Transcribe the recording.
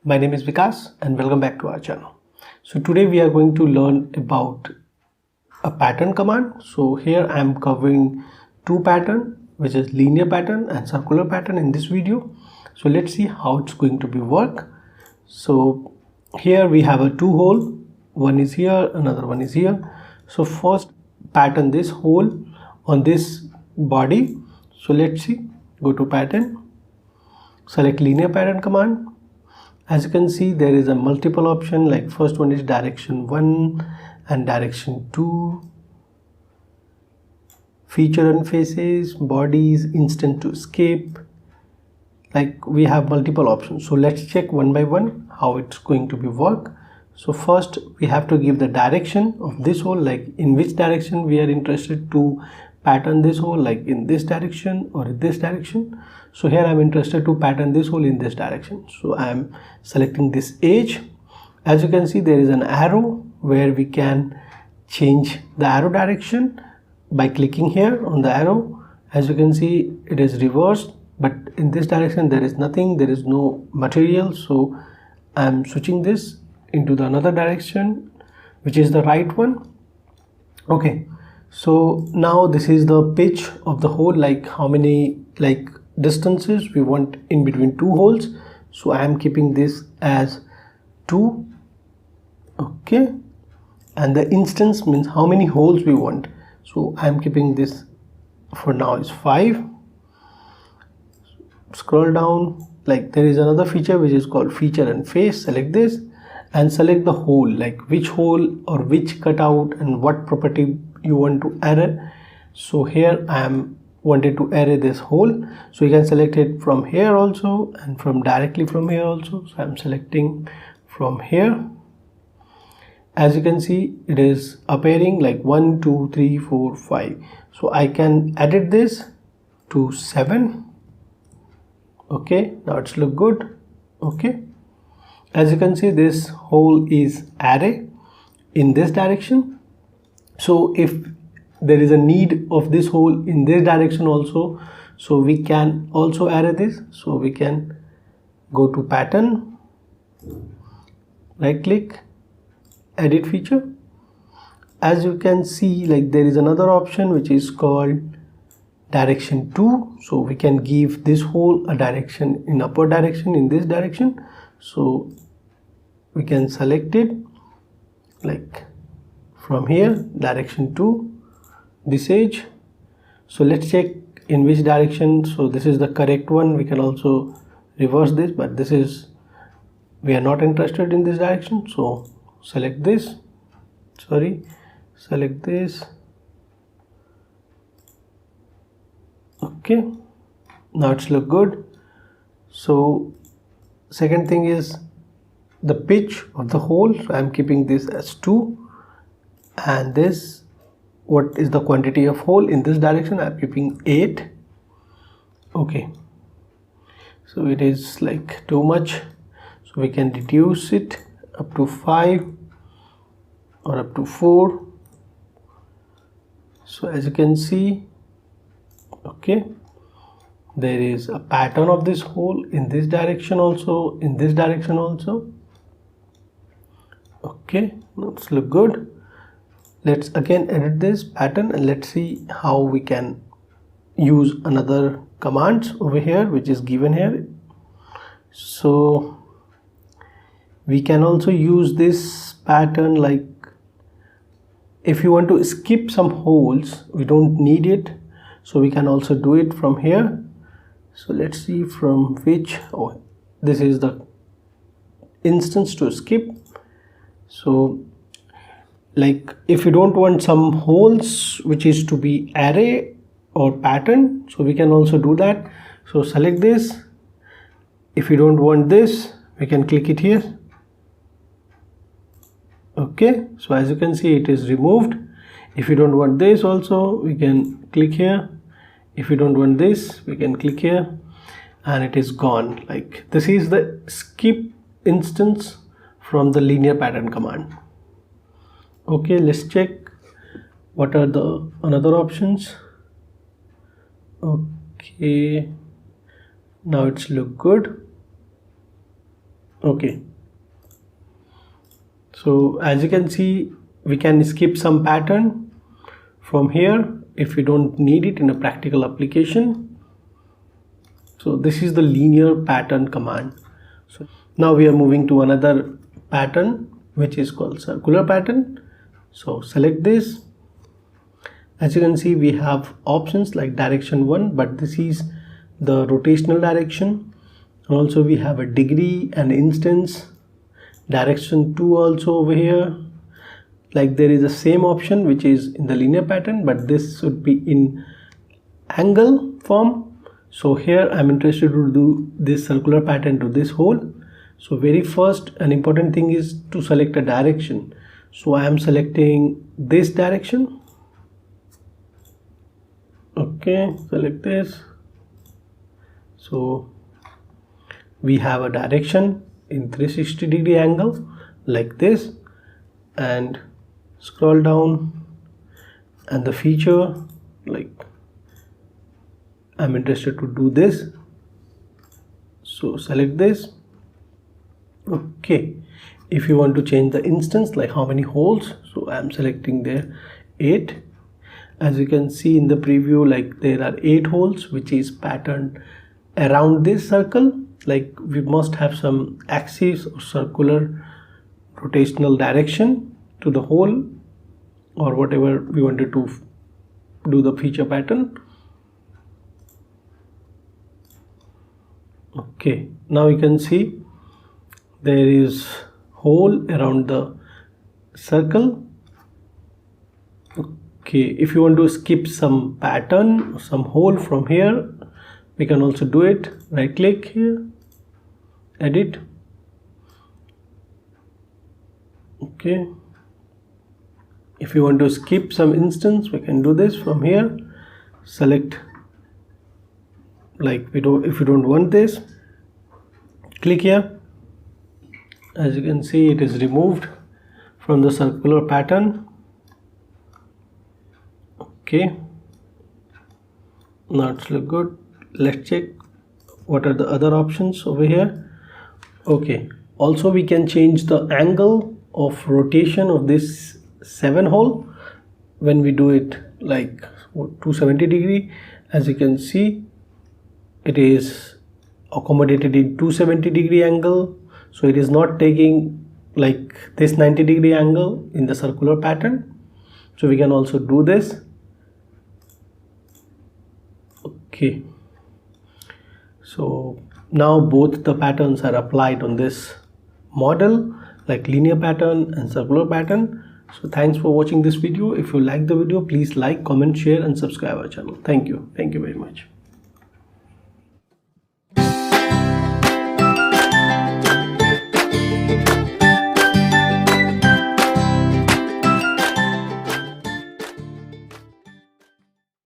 My name is Vikas and welcome back to our channel. So today we are going to learn about a pattern command. So here I am covering two patterns, which is linear pattern and circular pattern in this video. So let's see how it's going to be work. So here we have a two hole, one is here, another one is here. So first pattern this hole on this body. So let's see, go to pattern, select linear pattern command. As you can see, there is a multiple option, like first one is direction 1 and direction 2, feature and faces, bodies, instant to escape. Like we have multiple options. So let's check one by one how it's going to be work. So first we have to give the direction of this hole, like in which direction we are interested to pattern this hole, like in this direction or in this direction. So here I'm interested to pattern this hole in this direction. So I'm selecting this edge. As you can see, there is an arrow where we can change the arrow direction by clicking here on the arrow. As you can see, it is reversed, but in this direction there is nothing, there is no material. So I'm switching this into the another direction, which is the right one. Okay, so now this is the pitch of the hole, like how many distances we want in between two holes. So I am keeping this as 2. Okay, and the instance means how many holes we want. So I am keeping this for now is 5. Scroll down, like there is another feature which is called feature and face. Select this and select the hole, like which hole or which cutout and what property you want to error. So here I am wanted to array this hole, so you can select it from here also and from directly from here also. So I'm selecting from here. As you can see, it is appearing like 1 2 3 4 5. So I can edit this to 7. Okay, now it's look good. Okay, as you can see, this hole is array in this direction. So if there is a need of this hole in this direction also, so we can also array this. So we can go to pattern, right click, edit feature. As you can see, like there is another option which is called direction 2. So we can give this hole a direction in upward direction in this direction. So we can select it like from here, direction 2, this edge. So let's check in which direction. So this is the correct one. We can also reverse this, but this is, we are not interested in this direction. So select this, select this. Okay, now it's look good. So second thing is the pitch of the hole. So I'm keeping this as 2, and this, what is the quantity of hole in this direction, I'm keeping 8. Okay, so it is like too much, so we can reduce it up to 5 or up to 4. So as you can see, okay, there is a pattern of this hole in this direction also, in this direction also. Okay, let's look good. Let's again edit this pattern and let's see how we can use another commands over here, which is given here. So we can also use this pattern, like if you want to skip some holes, we don't need it, so we can also do it from here. So let's see from which, oh, this is the instance to skip. So like if you don't want some holes which is to be array or pattern, so we can also do that. So select this. If you don't want this, we can click it here. Okay, so as you can see, it is removed. If you don't want this also, we can click here. If you don't want this, we can click here and it is gone. Like this is the skip instance from the linear pattern command. Okay, let's check what are the another options. Okay, now it's look good. Okay, so as you can see, we can skip some pattern from here if we don't need it in a practical application. So this is the linear pattern command. So now we are moving to another pattern which is called circular pattern. So select this. As you can see, we have options like direction 1, but this is the rotational direction. Also we have a degree and instance, direction 2 also over here. Like there is the same option which is in the linear pattern, but this should be in angle form. So here I'm interested to do this circular pattern to this hole. So very first, an important thing is to select a direction. So I am selecting this direction. Okay, select this. So we have a direction in 360-degree angle like this, and scroll down, and the feature, like I'm interested to do this, so select this. Okay, if you want to change the instance, like how many holes, so I'm selecting there 8. As you can see in the preview, like there are 8 holes which is patterned around this circle. Like we must have some axis or circular rotational direction to the hole or whatever we wanted to do the feature pattern. Okay, now you can see there is hole around the circle. Okay, if you want to skip some pattern, some hole from here, we can also do it. Right click here, edit. Okay, if you want to skip some instance, we can do this from here. Select, like if you don't want this, click here. As you can see, it is removed from the circular pattern. Okay, now it's look good. Let's check what are the other options over here. Okay, also we can change the angle of rotation of this 7 hole when we do it like 270-degree. As you can see, it is accommodated in 270-degree angle, so it is not taking like this 90-degree angle in the circular pattern. So we can also do this. Okay, so now both the patterns are applied on this model, like linear pattern and circular pattern. So thanks for watching this video. If you like the video, please like, comment, share and subscribe our channel. Thank you very much.